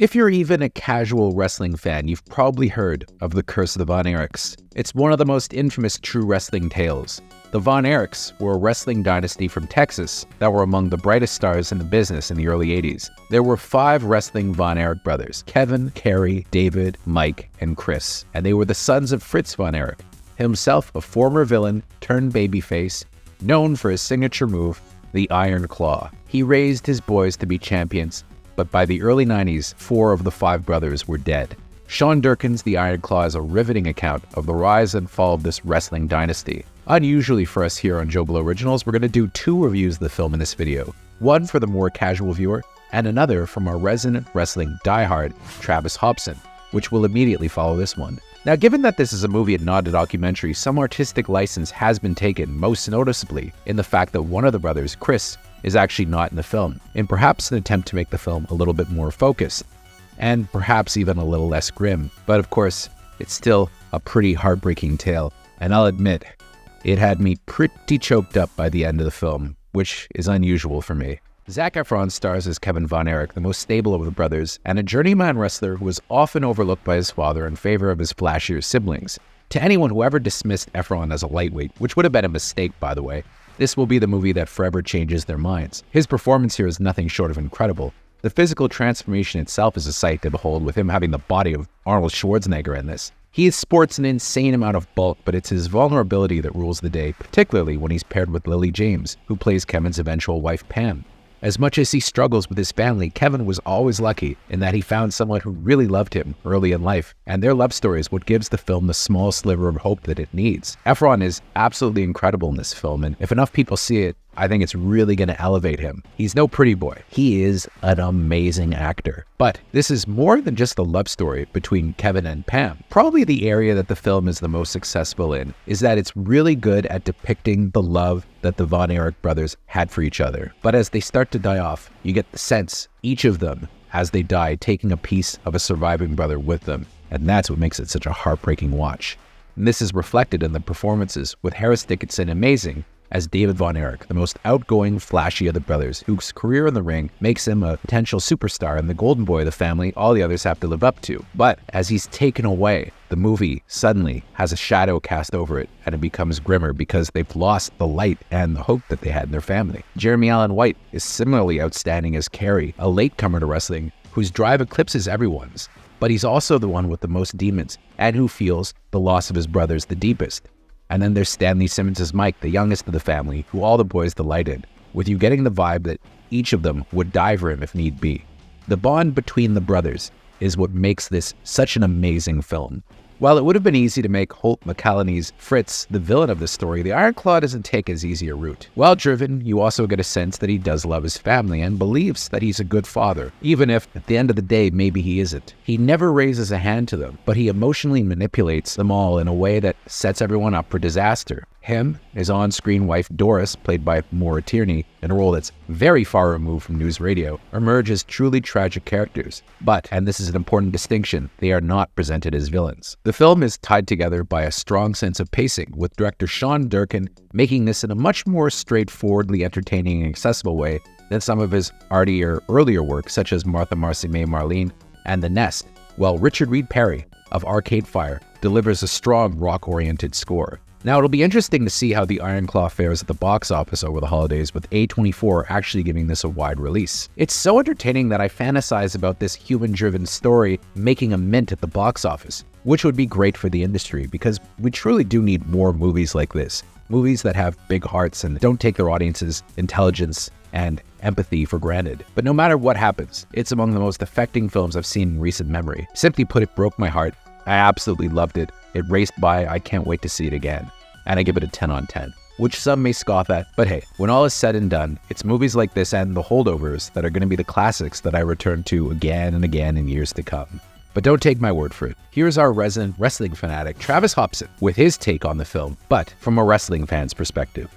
If you're even a casual wrestling fan, you've probably heard of the Curse of the Von Erichs. It's one of the most infamous true wrestling tales. The Von Erichs were a wrestling dynasty from Texas that were among the brightest stars in the business in the early 80s. There were 5 wrestling Von Erich brothers: Kevin, Kerry, David, Mike, and Chris. And they were the sons of Fritz Von Erich, himself a former villain turned babyface, known for his signature move, the Iron Claw. He raised his boys to be champions, but by the early 90s, 4 of the 5 brothers were dead. Sean Durkin's The Iron Claw is a riveting account of the rise and fall of this wrestling dynasty. Unusually for us here on JoBlo Originals, we're going to do 2 reviews of the film in this video. One for the more casual viewer, and another from our resident wrestling diehard, Travis Hopson, which will immediately follow this one. Now, given that this is a movie and not a documentary, some artistic license has been taken, most noticeably in the fact that one of the brothers, Chris, is actually not in the film, in perhaps an attempt to make the film a little bit more focused, and perhaps even a little less grim. But of course, it's still a pretty heartbreaking tale, and I'll admit, it had me pretty choked up by the end of the film, which is unusual for me. Zac Efron stars as Kevin Von Erich, the most stable of the brothers, and a journeyman wrestler who was often overlooked by his father in favor of his flashier siblings. To anyone who ever dismissed Efron as a lightweight, which would have been a mistake, by the way, this will be the movie that forever changes their minds. His performance here is nothing short of incredible. The physical transformation itself is a sight to behold, with him having the body of Arnold Schwarzenegger in this. He sports an insane amount of bulk, but it's his vulnerability that rules the day, particularly when he's paired with Lily James, who plays Kevin's eventual wife Pam. As much as he struggles with his family, Kevin was always lucky in that he found someone who really loved him early in life, and their love story is what gives the film the small sliver of hope that it needs. Efron is absolutely incredible in this film, and if enough people see it, I think it's really going to elevate him. He's no pretty boy. He is an amazing actor. But this is more than just a love story between Kevin and Pam. Probably the area that the film is the most successful in is that it's really good at depicting the love that the Von Erich brothers had for each other. But as they start to die off, you get the sense, each of them, as they die, taking a piece of a surviving brother with them. And that's what makes it such a heartbreaking watch. And this is reflected in the performances, with Harris Dickinson amazing as David Von Erich, the most outgoing, flashy of the brothers, whose career in the ring makes him a potential superstar and the golden boy of the family all the others have to live up to. But as he's taken away, the movie suddenly has a shadow cast over it, and it becomes grimmer because they've lost the light and the hope that they had in their family. Jeremy Allen White is similarly outstanding as Kerry, a latecomer to wrestling whose drive eclipses everyone's, but he's also the one with the most demons and who feels the loss of his brothers the deepest. And then there's Stanley Simmons as Mike, the youngest of the family, who all the boys delight in, with you getting the vibe that each of them would die for him if need be. The bond between the brothers is what makes this such an amazing film. While it would have been easy to make Holt McCallany's Fritz the villain of the story, the Iron Claw doesn't take as easy a route. While driven, you also get a sense that he does love his family and believes that he's a good father, even if, at the end of the day, maybe he isn't. He never raises a hand to them, but he emotionally manipulates them all in a way that sets everyone up for disaster. Him, his on-screen wife Doris, played by Maura Tierney, in a role that's very far removed from news radio, emerge as truly tragic characters. But, and this is an important distinction, they are not presented as villains. The film is tied together by a strong sense of pacing, with director Sean Durkin making this in a much more straightforwardly entertaining and accessible way than some of his earlier work, such as Martha Marcy May Marlene and The Nest, while Richard Reed Parry of Arcade Fire delivers a strong rock-oriented score. Now, it'll be interesting to see how the Iron Claw fares at the box office over the holidays, with A24 actually giving this a wide release. It's so entertaining that I fantasize about this human-driven story making a mint at the box office, which would be great for the industry because we truly do need more movies like this. Movies that have big hearts and don't take their audience's intelligence and empathy for granted. But no matter what happens, it's among the most affecting films I've seen in recent memory. Simply put, it broke my heart. I absolutely loved it. It raced by. I can't wait to see it again. And I give it a 10 on 10, which some may scoff at. But hey, when all is said and done, it's movies like this and The Holdovers that are going to be the classics that I return to again and again in years to come. But don't take my word for it. Here's our resident wrestling fanatic, Travis Hopson, with his take on the film, but from a wrestling fan's perspective.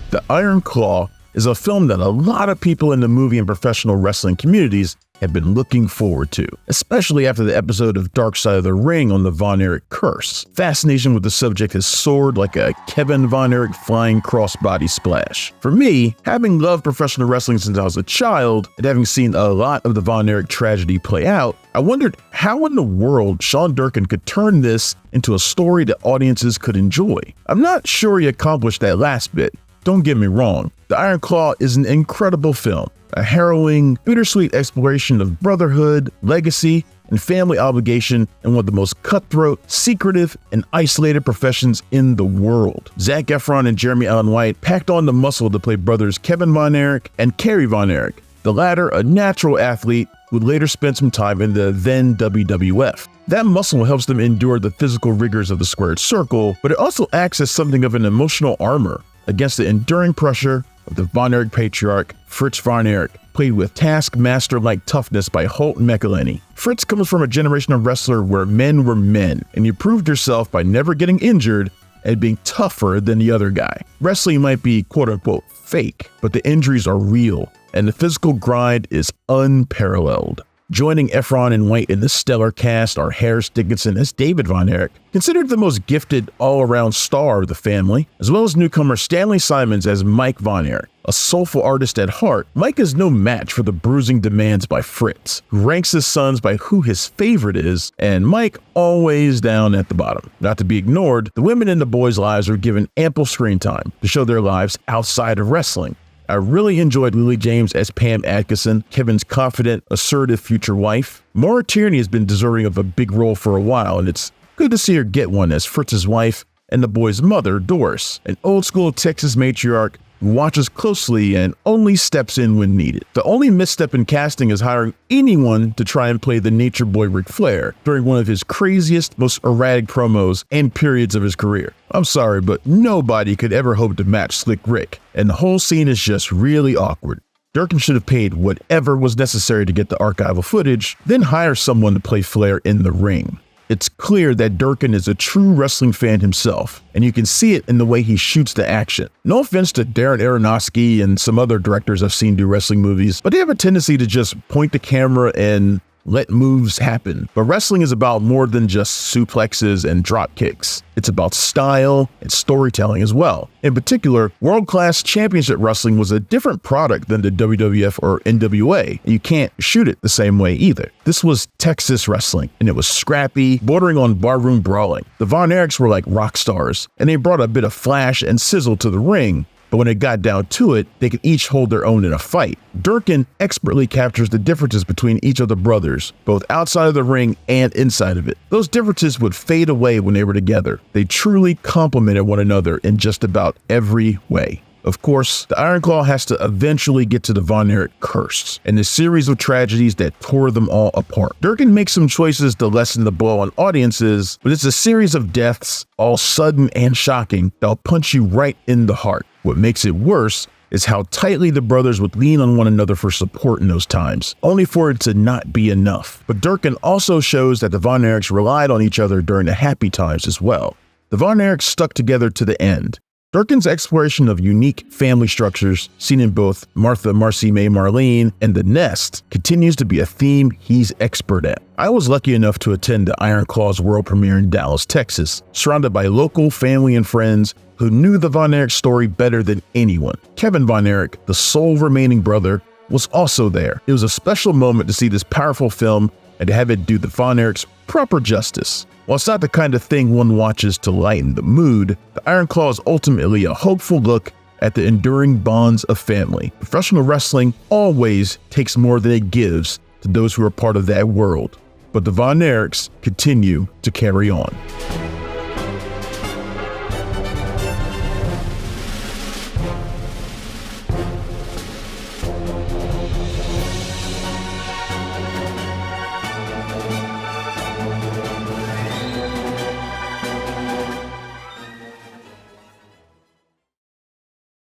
The Iron Claw is a film that a lot of people in the movie and professional wrestling communities had been looking forward to, especially after the episode of Dark Side of the Ring on the Von Erich curse. Fascination with the subject has soared like a Kevin Von Erich flying crossbody splash. For me, having loved professional wrestling since I was a child, and having seen a lot of the Von Erich tragedy play out, I wondered how in the world Sean Durkin could turn this into a story that audiences could enjoy. I'm not sure he accomplished that last bit. Don't get me wrong, The Iron Claw is an incredible film, a harrowing, bittersweet exploration of brotherhood, legacy, and family obligation in one of the most cutthroat, secretive, and isolated professions in the world. Zac Efron and Jeremy Allen White packed on the muscle to play brothers Kevin Von Erich and Kerry Von Erich, the latter a natural athlete who later spent some time in the then WWF. That muscle helps them endure the physical rigors of the squared circle, but it also acts as something of an emotional armor against the enduring pressure of the Von Erich patriarch, Fritz Von Erich, played with taskmaster-like toughness by Holt McElhenney. Fritz comes from a generation of wrestler where men were men, and you proved yourself by never getting injured and being tougher than the other guy. Wrestling might be quote-unquote fake, but the injuries are real, and the physical grind is unparalleled. Joining Efron and White in the stellar cast are Harris Dickinson as David Von Erich, considered the most gifted all-around star of the family, as well as newcomer Stanley Simons as Mike Von Erich. A soulful artist at heart, Mike is no match for the bruising demands by Fritz, who ranks his sons by who his favorite is, and Mike always down at the bottom. Not to be ignored, the women in the boys' lives are given ample screen time to show their lives outside of wrestling. I really enjoyed Lily James as Pam Atkinson, Kevin's confident, assertive future wife. Maura Tierney has been deserving of a big role for a while, and it's good to see her get one as Fritz's wife and the boy's mother, Doris, an old-school Texas matriarch who watches closely and only steps in when needed. The only misstep in casting is hiring anyone to try and play the nature boy Ric Flair during one of his craziest, most erratic promos and periods of his career. I'm sorry, but nobody could ever hope to match Slick Rick, and the whole scene is just really awkward. Durkin should have paid whatever was necessary to get the archival footage, then hire someone to play Flair in the ring. It's clear that Durkin is a true wrestling fan himself, and you can see it in the way he shoots the action. No offense to Darren Aronofsky and some other directors I've seen do wrestling movies, but they have a tendency to just point the camera and let moves happen. But wrestling is about more than just suplexes and drop kicks. It's about style and storytelling as well. In particular, world-class championship wrestling was a different product than the WWF or NWA. You can't shoot it the same way either. This was Texas wrestling, and it was scrappy, bordering on barroom brawling. The Von Erichs were like rock stars, and they brought a bit of flash and sizzle to the ring. But when it got down to it, they could each hold their own in a fight. Durkin expertly captures the differences between each of the brothers, both outside of the ring and inside of it. Those differences would fade away when they were together. They truly complemented one another in just about every way. Of course, the Iron Claw has to eventually get to the Von Erich curse and the series of tragedies that tore them all apart. Durkin makes some choices to lessen the blow on audiences, but it's a series of deaths, all sudden and shocking, that'll punch you right in the heart. What makes it worse is how tightly the brothers would lean on one another for support in those times, only for it to not be enough. But Durkin also shows that the Von Erichs relied on each other during the happy times as well. The Von Erichs stuck together to the end. Durkin's exploration of unique family structures, seen in both Martha, Marcy, May, Marlene, and The Nest, continues to be a theme he's expert at. I was lucky enough to attend the Iron Claw's world premiere in Dallas, Texas, surrounded by local family and friends who knew the Von Erich story better than anyone. Kevin Von Erich, the sole remaining brother, was also there. It was a special moment to see this powerful film and to have it do the Von Erichs proper justice. While it's not the kind of thing one watches to lighten the mood, the Iron Claw is ultimately a hopeful look at the enduring bonds of family. Professional wrestling always takes more than it gives to those who are part of that world, but the Von Erichs continue to carry on.